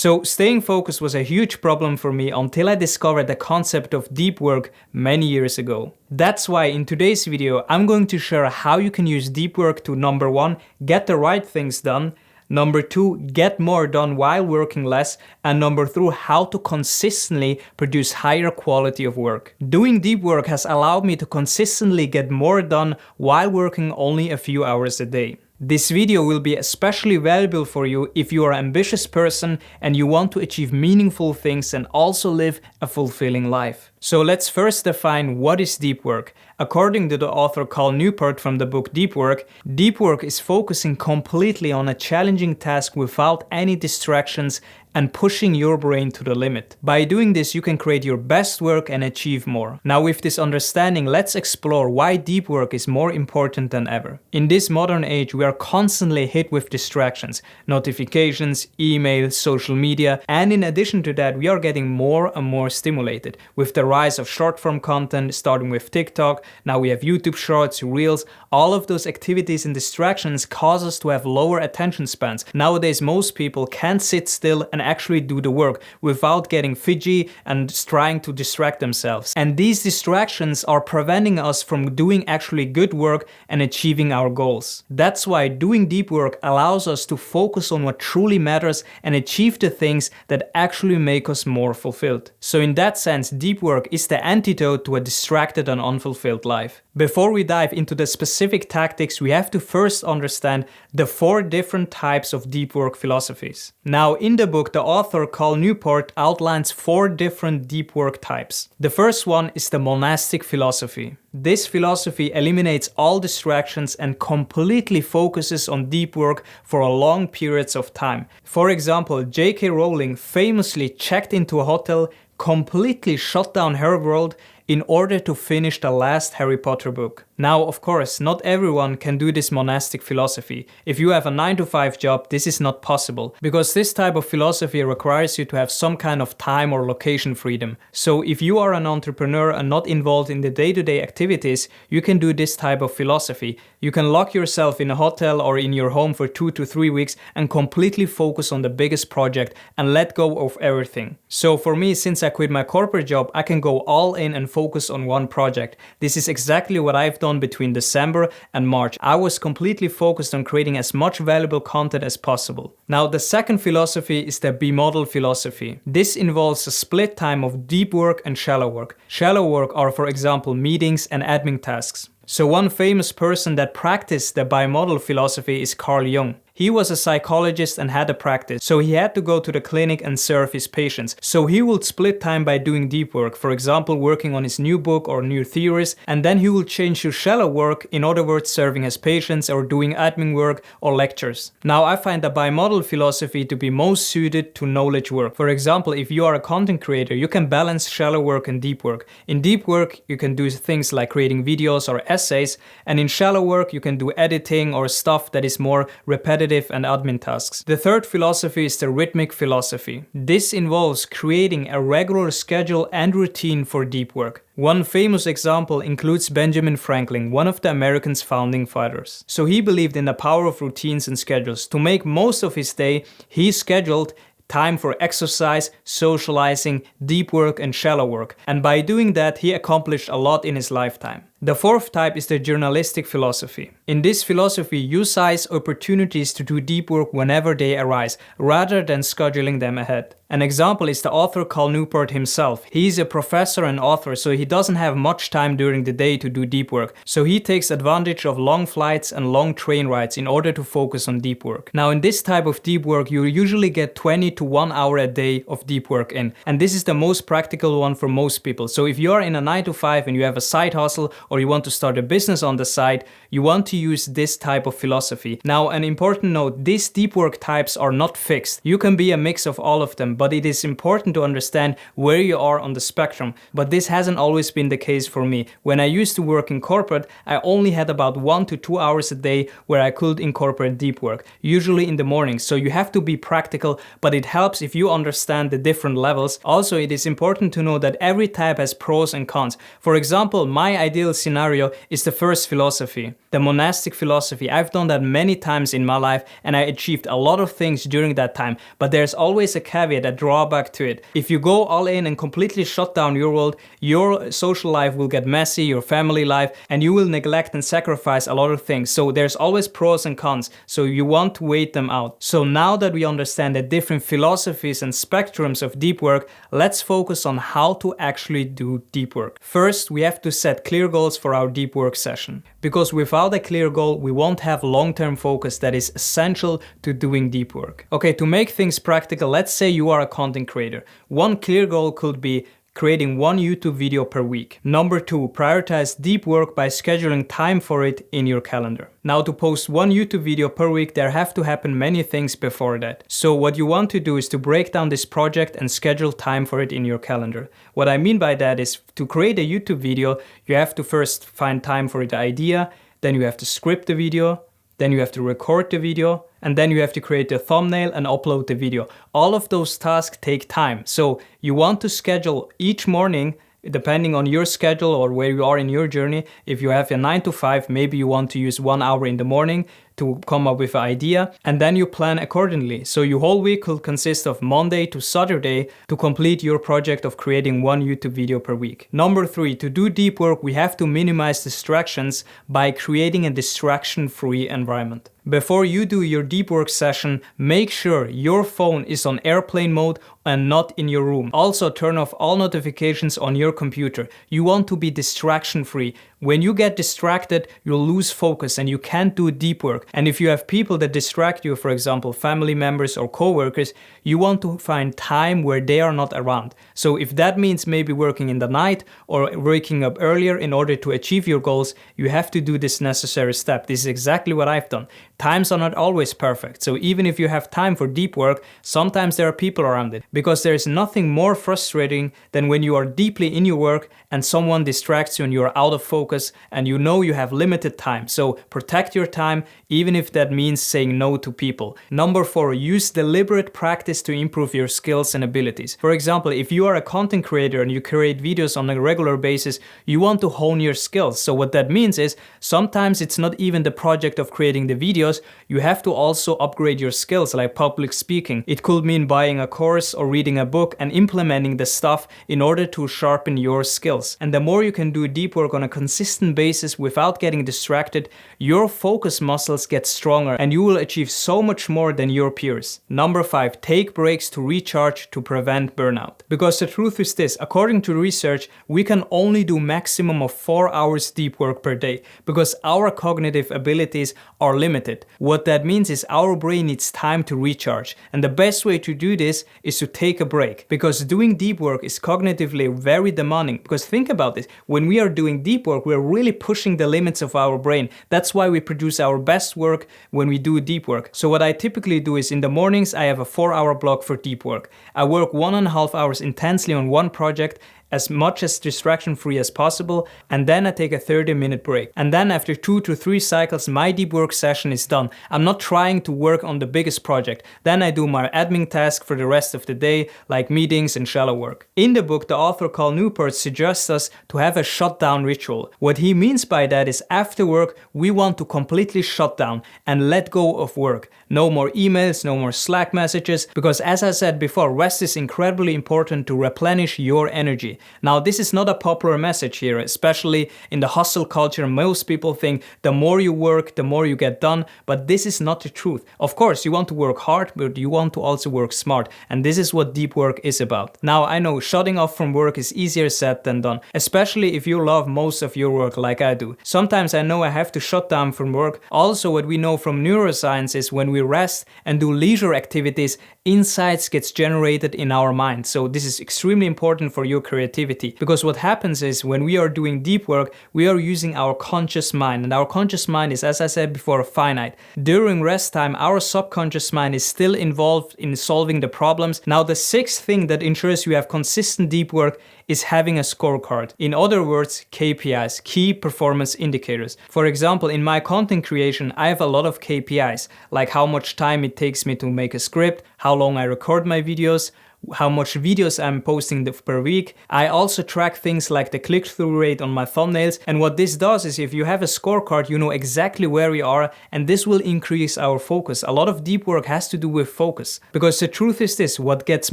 So staying focused was a huge problem for me until I discovered the concept of deep work many years ago. That's why in today's video I'm going to share how you can use deep work to number 1, get the right things done, number 2, get more done while working less, and number 3, how to consistently produce higher quality of work. Doing deep work has allowed me to consistently get more done while working only a few hours a day. This video will be especially valuable for you if you are an ambitious person and you want to achieve meaningful things and also live a fulfilling life. So let's first define what is deep work. According to the author Newport from the book Deep Work is focusing completely on a challenging task without any distractions and pushing your brain to the limit. By doing this, you can create your best work and achieve more. Now with this understanding, let's explore why deep work is more important than ever. In this modern age, we are constantly hit with distractions, notifications, emails, social media, and in addition to that, we are getting more and more stimulated. With the rise of short-form content, starting with TikTok, now we have YouTube Shorts, Reels, all of those activities and distractions cause us to have lower attention spans. Nowadays, most people can't sit still and actually do the work without getting fidgety and trying to distract themselves. And these distractions are preventing us from doing actually good work and achieving our goals. That's why doing deep work allows us to focus on what truly matters and achieve the things that actually make us more fulfilled. So in that sense, deep work is the antidote to a distracted and unfulfilled life. Before we dive into the specific tactics, we have to first understand the 4 different types of deep work philosophies. Now in the book, the author Newport outlines 4 different deep work types. The first one is the monastic philosophy. This philosophy eliminates all distractions and completely focuses on deep work for a long periods of time. For example, J.K. Rowling famously checked into a hotel, completely shut down her world in order to finish the last Harry Potter book. Now, of course, not everyone can do this monastic philosophy. If you have a 9-to-5 job, this is not possible, because this type of philosophy requires you to have some kind of time or location freedom. So if you are an entrepreneur and not involved in the day-to-day activities, you can do this type of philosophy. You can lock yourself in a hotel or in your home for 2 to 3 weeks and completely focus on the biggest project and let go of everything. So for me, since I quit my corporate job, I can go all in and focus on one project. This is exactly what I've done between December and March. I was completely focused on creating as much valuable content as possible. Now the second philosophy is the bimodal philosophy. This involves a split time of deep work and shallow work. Shallow work are, for example, meetings and admin tasks. So one famous person that practiced the bimodal philosophy is Carl Jung. He was a psychologist and had a practice, so he had to go to the clinic and serve his patients. So he would split time by doing deep work, for example working on his new book or new theories, and then he will change to shallow work, in other words serving his patients or doing admin work or lectures. Now I find the bimodal philosophy to be most suited to knowledge work. For example, if you are a content creator, you can balance shallow work and deep work. In deep work, you can do things like creating videos or essays, and in shallow work, you can do editing or stuff that is more repetitive and admin tasks. The third philosophy is the rhythmic philosophy. This involves creating a regular schedule and routine for deep work. One famous example includes Benjamin Franklin, one of the Americans' founding fathers. So he believed in the power of routines and schedules. To make most of his day, he scheduled time for exercise, socializing, deep work and shallow work. And by doing that, he accomplished a lot in his lifetime. The fourth type is the journalistic philosophy. In this philosophy, you seize opportunities to do deep work whenever they arise, rather than scheduling them ahead. An example is the author Newport himself. He is a professor and author, so he doesn't have much time during the day to do deep work. So he takes advantage of long flights and long train rides in order to focus on deep work. Now in this type of deep work, you usually get 20 to 1 hour a day of deep work in. And this is the most practical one for most people. So if you are in a 9-to-5 and you have a side hustle or you want to start a business on the side, you want to use this type of philosophy. Now an important note, these deep work types are not fixed. You can be a mix of all of them, but it is important to understand where you are on the spectrum. But this hasn't always been the case for me. When I used to work in corporate, I only had about 1 to 2 hours a day where I could incorporate deep work, usually in the morning. So you have to be practical, but it helps if you understand the different levels. Also, it is important to know that every type has pros and cons. For example, my ideal scenario is the first philosophy, the monastic philosophy. I've done that many times in my life and I achieved a lot of things during that time, but there's always a caveat, a drawback to it. If you go all in and completely shut down your world, your social life will get messy, your family life, and you will neglect and sacrifice a lot of things. So there's always pros and cons, so you want to weigh them out. So now that we understand the different philosophies and spectrums of deep work, let's focus on how to actually do deep work. First, we have to set clear goals for our deep work session, because without a clear goal, we won't have long-term focus that is essential to doing deep work. Okay, to make things practical, let's say you are a content creator. One clear goal could be creating one YouTube video per week. Number 2, prioritize deep work by scheduling time for it in your calendar. Now, to post one YouTube video per week, there have to happen many things before that. So what you want to do is to break down this project and schedule time for it in your calendar. What I mean by that is, to create a YouTube video, you have to first find time for the idea, then you have to script the video, then you have to record the video, and then you have to create the thumbnail and upload the video. All of those tasks take time. So you want to schedule each morning, depending on your schedule or where you are in your journey. If you have a 9 to 5, maybe you want to use 1 hour in the morning to come up with an idea, and then you plan accordingly. So your whole week could consist of Monday to Saturday to complete your project of creating one YouTube video per week. Number 3, to do deep work, we have to minimize distractions by creating a distraction-free environment. Before you do your deep work session, make sure your phone is on airplane mode and not in your room. Also, turn off all notifications on your computer. You want to be distraction-free. When you get distracted, you'll lose focus and you can't do deep work. And if you have people that distract you, for example, family members or coworkers, you want to find time where they are not around. So if that means maybe working in the night or waking up earlier in order to achieve your goals, you have to do this necessary step. This is exactly what I've done. Times are not always perfect. So even if you have time for deep work, sometimes there are people around it, because there is nothing more frustrating than when you are deeply in your work and someone distracts you and you're out of focus and you know you have limited time. So protect your time, even if that means saying no to people. Number 4, use deliberate practice to improve your skills and abilities. For example, if you are a content creator and you create videos on a regular basis, you want to hone your skills. So what that means is, sometimes it's not even the project of creating the videos, you have to also upgrade your skills, like public speaking. It could mean buying a course or reading a book and implementing the stuff in order to sharpen your skills. And the more you can do deep work on a consistent basis without getting distracted, your focus muscles get stronger and you will achieve so much more than your peers. Number 5, take breaks to recharge to prevent burnout. Because the truth is this, according to research, we can only do maximum of 4 hours deep work per day because our cognitive abilities are limited. What that means is our brain needs time to recharge, and the best way to do this is to take a break, because doing deep work is cognitively very demanding. Because think about this, when we are doing deep work, we're really pushing the limits of our brain. That's why we produce our best work when we do deep work. So what I typically do is, in the mornings I have a 4-hour block for deep work. I work 1.5 hours intensely on one project, as much as distraction-free as possible, and then I take a 30-minute break. And then after 2 to 3 cycles, my deep work session is done. I'm not trying to work on the biggest project. Then I do my admin task for the rest of the day, like meetings and shallow work. In the book, the author Cal Newport suggests us to have a shutdown ritual. What he means by that is, after work, we want to completely shut down and let go of work. No more emails, no more Slack messages, because as I said before, rest is incredibly important to replenish your energy. Now, this is not a popular message here, especially in the hustle culture. Most people think the more you work, the more you get done, but this is not the truth. Of course, you want to work hard, but you want to also work smart, and this is what deep work is about. Now, I know shutting off from work is easier said than done, especially if you love most of your work like I do. Sometimes I know I have to shut down from work. Also, what we know from neuroscience is, when we rest and do leisure activities, insights gets generated in our mind. So this is extremely important for your creativity, because what happens is, when we are doing deep work, we are using our conscious mind, and our conscious mind is, as I said before, finite. During rest time, our subconscious mind is still involved in solving the problems. Now, the 6th thing that ensures you have consistent deep work is having a scorecard. In other words, KPIs, key performance indicators. For example, in my content creation, I have a lot of KPIs, like how much time it takes me to make a script, how how long I record my videos, how much videos I'm posting per week. I also track things like the click-through rate on my thumbnails, and what this does is if you have a scorecard, you know exactly where you are, and this will increase our focus. A lot of deep work has to do with focus, because the truth is this: what gets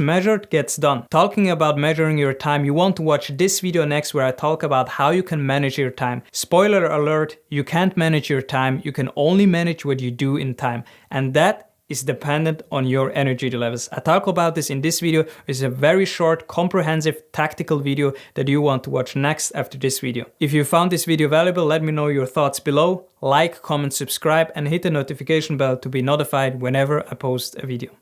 measured gets done. Talking about measuring your time, you want to watch this video next where I talk about how you can manage your time. Spoiler alert, you can't manage your time, you can only manage what you do in time, and that is dependent on your energy levels. I talk about this in this video. It's a very short, comprehensive, tactical video that you want to watch next after this video. If you found this video valuable, let me know your thoughts below. Like, comment, subscribe, and hit the notification bell to be notified whenever I post a video.